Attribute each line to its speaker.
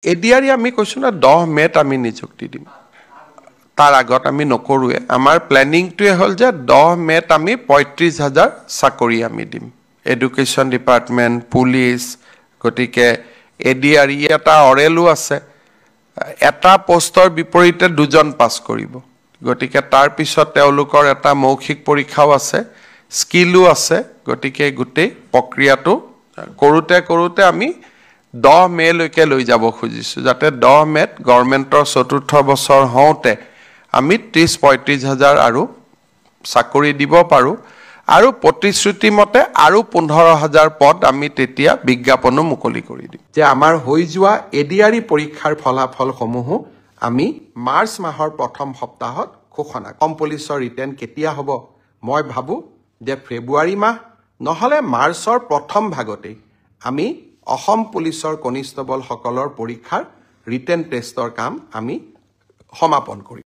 Speaker 1: ADR আমি কৈছো না 10 মেত আমি নিযুক্তি দিম তাৰ আগত আমি নকৰুৱে আমাৰ প্ল্যানিংটোৱে হল যে 10 মেত আমি ৩৫,০০০ চাকৰি আমি দিম এডুকেশ্যন ডিপাৰ্টমেন্ট পুলিচ গটিকে এডিআৰি এটা অৰেলো আছে এটা পোষ্টৰ বিপৰীতে দুজন পাস কৰিব গটিকে তাৰ পিছত তেওঁলোকৰ এটা মৌখিক পৰীক্ষাও আছে স্কিলও আছে গটিকে গুটেই প্ৰক্ৰিয়াটো কৰোতে আমি 10 মে লৈকে লৈ যাব খুজিছো যাতে 10 মেত গভৰ্ণমেণ্টৰ চতুৰ্থ বছৰ হওঁতে আমি ৩০-৩৫,০০০ আৰু চাকৰি দিব পাৰো আৰু প্ৰতিশ্ৰুতি মতে আৰু 15,০০০ পদ আমি তেতিয়া বিজ্ঞাপনো মুকলি কৰি দিম যে আমাৰ হৈ যোৱা এডিআৰি পৰীক্ষাৰ ফলাফল সমূহ আমি মাৰ্চ মাহৰ প্ৰথম সপ্তাহত ঘোষণা কম পুলিচৰ ৰিটেন কেতিয়া হ'ব মই ভাবো যে ফেব্ৰুৱাৰী মাহ নহলে মাৰ্চৰ প্ৰথম ভাগতে আমি অসম পুলিচৰ কনিষ্টেবল সকলৰ পৰীক্ষাৰ ৰিটেন টেষ্টৰ কাম আমি সমাপন কৰিম